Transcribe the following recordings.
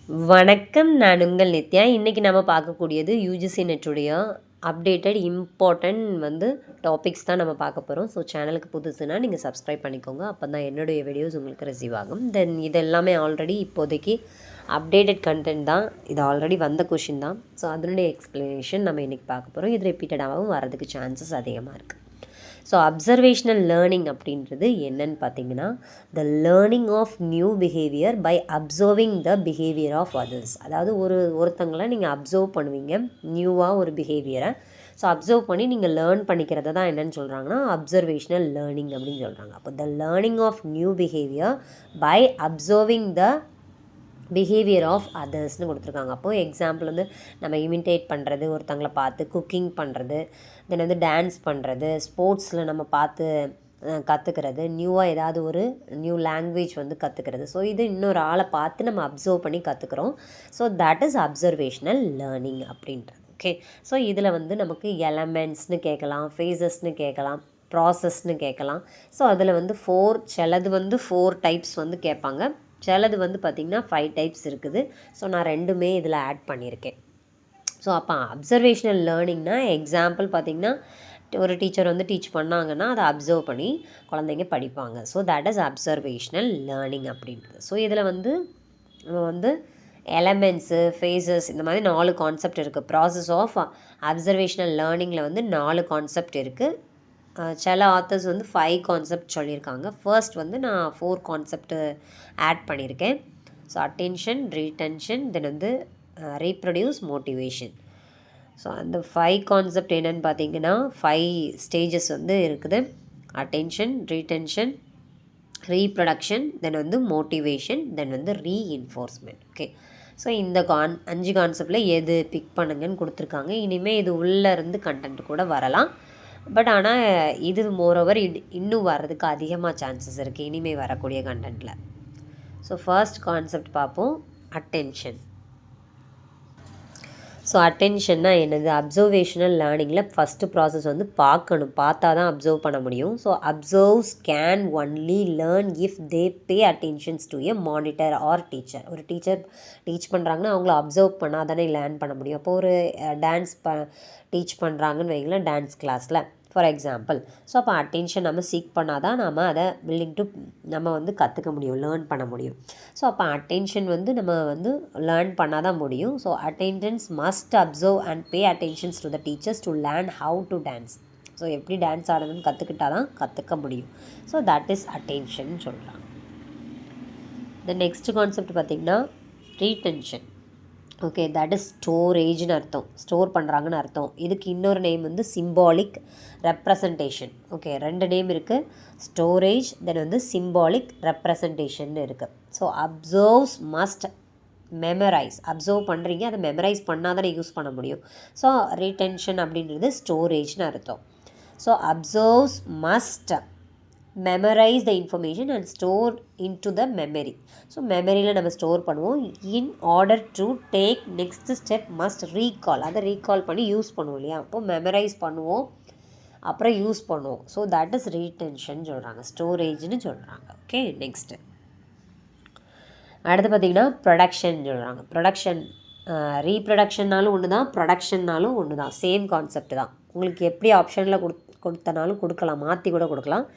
வணக்கம், நான் உங்கள் நித்யா. இன்றைக்கி நம்ம பார்க்கக்கூடியது யூஜிசி நெட்டுடைய அப்டேட்டட் இம்பார்ட்டன்ட் டாபிக்ஸ் தான் நம்ம பார்க்க போகிறோம். ஸோ சேனலுக்கு புதுசுனா நீங்கள் சப்ஸ்கிரைப் பண்ணிக்கோங்க. அப்போ தான் என்னுடைய வீடியோஸ் உங்களுக்கு ரிசீவ் ஆகும். தென் இது எல்லாமே ஆல்ரெடி இப்போதைக்கு அப்டேட்டட் கண்டென்ட் தான். இது ஆல்ரெடி வந்த கொஷின் தான். ஸோ அதனுடைய எக்ஸ்ப்ளனேஷன் நம்ம இன்றைக்கி பார்க்க போகிறோம். இது ரிப்பீட்டடாகவும் வரதுக்கு சான்சஸ் அதிகமாக இருக்குது. ஸோ அப்சர்வேஷ்னல் லேர்னிங் அப்படின்றது என்னன்னு பார்த்தீங்கன்னா, the learning of new behaviour by observing the behaviour of others. அதாவது ஒருத்தங்களை நீங்கள் அப்சர்வ் பண்ணுவீங்க, நியூவாக ஒரு பிஹேவியரை. ஸோ அப்சர்வ் பண்ணி நீங்கள் லேர்ன் பண்ணிக்கிறத தான் என்னென்னு சொல்கிறாங்கன்னா அப்சர்வேஷ்னல் லேர்னிங் அப்படின்னு சொல்கிறாங்க. அப்போ the learning of new behaviour by observing the behaviour of அதர்ஸ்னு கொடுத்துருக்காங்க. அப்போது எக்ஸாம்பிள் நம்ம இமிட்டேட் பண்ணுறது, ஒருத்தங்களை பார்த்து குக்கிங் பண்ணுறது, தென் டான்ஸ் பண்ணுறது, ஸ்போர்ட்ஸில் நம்ம பார்த்து கற்றுக்கிறது, நியூவாக ஏதாவது ஒரு நியூ லாங்குவேஜ் கற்றுக்கிறது. ஸோ இது இன்னொரு ஆளை பார்த்து நம்ம அப்சர்வ் பண்ணி கற்றுக்குறோம். ஸோ தட் இஸ் அப்சர்வேஷ்னல் லேர்னிங் அப்படின்றது. ஓகே, ஸோ இதில் நமக்கு எலமெண்ட்ஸ்னு கேட்கலாம், ஃபேஸஸ்னு கேட்கலாம், ப்ராசஸ்னு கேட்கலாம். ஸோ அதில் சிலது 4 டைப்ஸ் கேட்பாங்க. சிலது பார்த்திங்கன்னா 5 டைப்ஸ் இருக்குது. ஸோ நான் ரெண்டுமே இதில் ஆட் பண்ணியிருக்கேன். ஸோ அப்போ அப்சர்வேஷ்னல் லேர்னிங்னா எக்ஸாம்பிள் பார்த்திங்கன்னா, ஒரு டீச்சர் டீச் பண்ணாங்கன்னா அதை அப்சர்வ் பண்ணி குழந்தைங்க படிப்பாங்க. ஸோ தட் இஸ் அப்சர்வேஷ்னல் லேர்னிங் அப்படின்றது. ஸோ இதில் நம்ம எலமெண்ட்ஸு, ஃபேஸஸ், இந்த மாதிரி 4 கான்செப்ட் இருக்குது. ப்ராசஸ் ஆஃப் அப்சர்வேஷ்னல் லேர்னிங்கில் 4 கான்செப்ட் இருக்குது. சில ஆத்தர்ஸ் 5 கான்செப்ட் சொல்லியிருக்காங்க. ஃபர்ஸ்ட் நான் 4 கான்செப்ட் ஆட் பண்ணியிருக்கேன். ஸோ அட்டென்ஷன், ரீடென்ஷன், தென் ரீப்ரொடியூஸ், மோட்டிவேஷன். ஸோ அந்த 5 கான்செப்ட் என்னென்னு பார்த்தீங்கன்னா 5 ஸ்டேஜஸ் இருக்குது. அட்டென்ஷன், ரீடென்ஷன், ரீப்ரொடக்ஷன், தென் மோட்டிவேஷன், தென் ரீஇன்ஃபோர்ஸ்மெண்ட். ஓகே, ஸோ இந்த 5 கான்செப்டில் எது பிக் பண்ணுங்கன்னு கொடுத்துருக்காங்க. இனிமேல் இது உள்ளேருந்து கண்டென்ட் கூட வரலாம். பட் ஆனால் இது மோரோவர் இன்னும் வர்றதுக்கு அதிகமாக சான்சஸ் இருக்குது இனிமேல் வரக்கூடிய கண்டென்ட்டில். ஸோ ஃபர்ஸ்ட் கான்செப்ட் பார்ப்போம், அட்டென்ஷன். ஸோ அட்டென்ஷன்னா என்னது? அப்சர்வேஷ்னல் லேர்னிங்கில் ஃபஸ்ட்டு ப்ராசஸ் பார்க்கணும், பார்த்தா தான் அப்சர்வ் பண்ண முடியும். So observes can only learn if they pay attentions to a monitor or teacher. ஒரு டீச்சர் டீச் பண்ணுறாங்கன்னா அவங்கள அப்சர்வ் பண்ணால் தானே லேர்ன் பண்ண முடியும். அப்போது ஒரு டான்ஸ் டீச் பண்ணுறாங்கன்னு வைங்களேன், டான்ஸ் கிளாஸில் ஃபார் எக்ஸாம்பிள். ஸோ அப்போ அட்டென்ஷன் நம்ம சீக் பண்ணால் தான் நம்ம அதை நம்ம கற்றுக்க முடியும், லேர்ன் பண்ண முடியும். ஸோ அப்போ அட்டென்ஷன் நம்ம லேர்ன் பண்ணால் தான் முடியும். So attendance must observe and pay attentions to the teachers to learn how to dance. So எப்படி டான்ஸ் ஆடணும்னு கற்றுக்கிட்டால் தான் கற்றுக்க முடியும். ஸோ தட் இஸ் அட்டென்ஷன் சொல்கிறாங்க. த நெக்ஸ்ட் கான்செப்ட் பார்த்திங்கன்னா ரீடென்ஷன். ஓகே, தட் இஸ் ஸ்டோரேஜ்னு அர்த்தம், ஸ்டோர் பண்ணுறாங்கன்னு அர்த்தம். இதுக்கு இன்னொரு name symbolic representation. Okay, 2 name இருக்குது, ஸ்டோரேஜ் தென் சிம்பாலிக் ரெப்ரசன்டேஷன் இருக்குது. So absorbs must memorise. Observe பண்ணுறீங்க, அதை மெமரைஸ் பண்ணால் தானே யூஸ் பண்ண முடியும். ஸோ ரீடென்ஷன் அப்படின்றது ஸ்டோரேஜ்னு அர்த்தம். So absorbs must memorise the information and store in to the memory. So மெமரியில் நம்ம ஸ்டோர் பண்ணுவோம். In order to take next step must recall. அதை ரீகால் பண்ணி யூஸ் பண்ணுவோம் இல்லையா? அப்போது மெமரைஸ் பண்ணுவோம், அப்புறம் யூஸ் பண்ணுவோம். ஸோ தட் இஸ் ரீடென்ஷன் சொல்கிறாங்க, ஸ்டோரேஜ்னு சொல்கிறாங்க. ஓகே, நெக்ஸ்ட்டு அடுத்து பார்த்திங்கன்னா ப்ரொடக்ஷன் சொல்கிறாங்க. ப்ரொடக்ஷன், ரீப்ரொடக்ஷன்னாலும் ஒன்று தான், ப்ரொடக்ஷன்னாலும் ஒன்று தான், சேம் கான்செப்ட் தான். உங்களுக்கு எப்படி ஆப்ஷனில் கொடுத்தனாலும் கொடுக்கலாம், மாற்றி கூட கொடுக்கலாம்.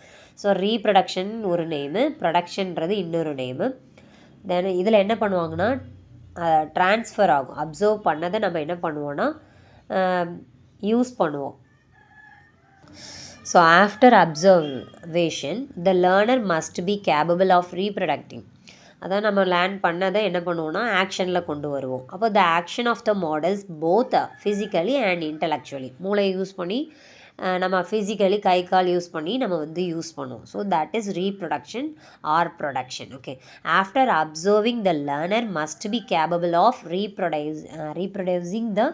ஸோ ரீப்ரொடக்ஷன் ஒரு நேமு, ப்ரொடக்ஷன்றது இன்னொரு நேமு. தென் இதில் என்ன பண்ணுவாங்கன்னா ட்ரான்ஸ்ஃபர் ஆகும். அப்சர்வ் பண்ணதை நம்ம என்ன பண்ணுவோன்னா யூஸ் பண்ணுவோம். So after observation the learner must be capable of reproducing. அதான் நம்ம லேர்ன் பண்ணதை என்ன பண்ணுவோன்னா ஆக்ஷனில் கொண்டு வருவோம். அப்போ the action of the models both physically and intellectually. மூளையை யூஸ் பண்ணி நம்ம ஃபிசிக்கலி கை கால் யூஸ் பண்ணி நம்ம யூஸ் பண்ணுவோம். So that is reproduction or production. Okay, after observing the learner must be capable of reproducing the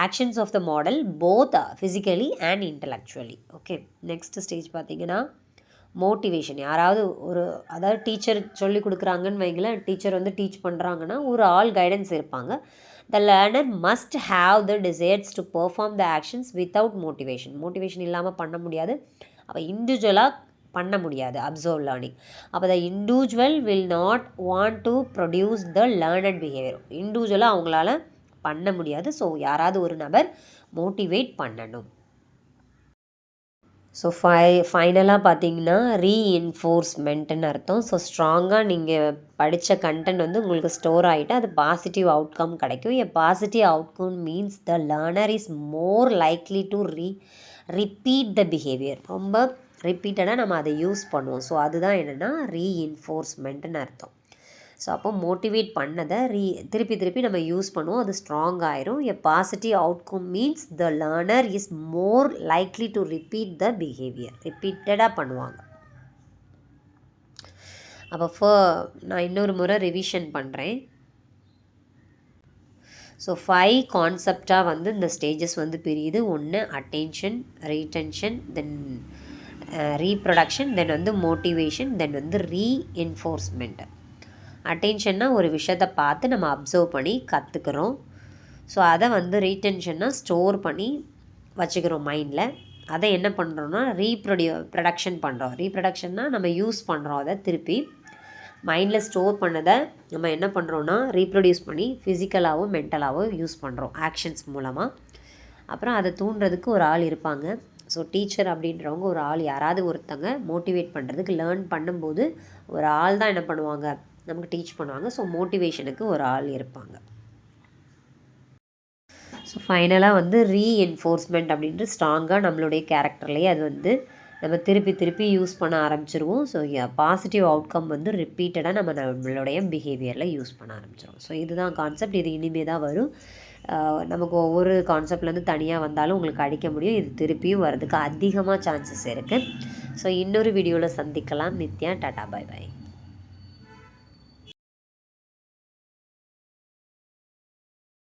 actions of the model both physically and intellectually. Okay, next stage பார்த்திங்கன்னா motivation. அதாவது teacher சொல்லி கொடுக்குறாங்கன்னு வைங்களேன், teacher teach பண்ணுறாங்கன்னா ஒரு ஆள் guidance இருப்பாங்க. The learner must have the desires to perform the actions without motivation. Motivation இல்லாமல் பண்ண முடியாது. அப்போ இண்டிவிஜுவலாக பண்ண முடியாது அப்சர்வ் லேர்னிங். அப்போ the individual will not want to produce the learned behaviour. இண்டிவிஜுவலாக அவங்களால பண்ண முடியாது. ஸோ யாராவது ஒரு நபர் மோட்டிவேட் பண்ணணும். ஸோ ஃபைனலாக பார்த்தீங்கன்னா ரீஎன்ஃபோர்ஸ்மெண்ட்டுன்னு அர்த்தம். ஸோ ஸ்ட்ராங்காக நீங்கள் படித்த கண்டென்ட் வந்து உங்களுக்கு ஸ்டோர் ஆகிட்டு அது பாசிட்டிவ் அவுட்கம் கிடைக்கும். எ positive outcome means the learner is more likely to repeat the behaviour. ரொம்ப ரிப்பீட்டடாக நம்ம அதை யூஸ் பண்ணுவோம். ஸோ அதுதான் என்னென்னா ரீஎன்ஃபோர்ஸ்மெண்ட்டுன்னு அர்த்தம். ஸோ அப்போ மோட்டிவேட் பண்ணதை திருப்பி திருப்பி நம்ம யூஸ் பண்ணுவோம், அது ஸ்ட்ராங் ஆயிரும். எ positive outcome means the learner is more likely to repeat the behaviour. ரிப்பீட்டடாக பண்ணுவாங்க. அப்போ நான் இன்னொரு முறை ரிவிஷன் பண்ணுறேன். ஸோ 5 கான்செப்டாக வந்து இந்த ஸ்டேஜஸ் வந்து பிரியுது. ஒன்று அட்டென்ஷன், ரீடென்ஷன், தென் ரீப்ரொடக்ஷன், தென் வந்து மோட்டிவேஷன், தென் வந்து ரீஎன்ஃபோர்ஸ்மெண்ட். அட்டென்ஷன்னா ஒரு விஷயத்தை பார்த்து நம்ம அப்சர்வ் பண்ணி கற்றுக்குறோம். ஸோ அதை வந்து ரீடென்ஷன்னா ஸ்டோர் பண்ணி வச்சுக்கிறோம் மைண்டில். அதை என்ன பண்ணுறோன்னா ப்ரொடக்ஷன் பண்ணுறோம். ரீப்ரொடக்ஷன்னா நம்ம யூஸ் பண்ணுறோம். அதை திருப்பி மைண்டில் ஸ்டோர் பண்ணதை நம்ம என்ன பண்ணுறோன்னா ரீப்ரொடியூஸ் பண்ணி ஃபிசிக்கலாகவும் மென்டலாகவும் யூஸ் பண்ணுறோம் ஆக்ஷன்ஸ் மூலமாக. அப்புறம் அதை தூண்டுறதுக்கு ஒரு ஆள் இருப்பாங்க. ஸோ டீச்சர் அப்படின்றவங்க ஒரு ஆள், யாராவது ஒருத்தங்க மோட்டிவேட் பண்ணுறதுக்கு, லேர்ன் பண்ணும்போது ஒரு ஆள் தான் என்ன பண்ணுவாங்க, நமக்கு டீச் பண்ணுவாங்க. ஸோ மோட்டிவேஷனுக்கு ஒரு ஆள் இருப்பாங்க. ஸோ ஃபைனலாக வந்து ரீஎன்ஃபோர்ஸ்மெண்ட் அப்படின்ட்டு ஸ்ட்ராங்காக நம்மளுடைய கேரக்டர்லேயே அது வந்து நம்ம திருப்பி திருப்பி யூஸ் பண்ண ஆரம்பிச்சிருவோம். ஸோ பாசிட்டிவ் அவுட்கம் வந்து ரிப்பீட்டடாக நம்மளுடைய பிஹேவியரில் யூஸ் பண்ண ஆரம்பிச்சிடும். ஸோ இதுதான் கான்செப்ட். இது இனிமேல் தான் வரும். நமக்கு ஒவ்வொரு கான்செப்ட்லேருந்து தனியாக வந்தாலும் உங்களுக்கு அடிக்க முடியும். இது திருப்பியும் வர்றதுக்கு அதிகமாக சான்சஸ் இருக்குது. ஸோ இன்னொரு வீடியோவில் சந்திக்கலாம். Nithya, Tata, bye bye.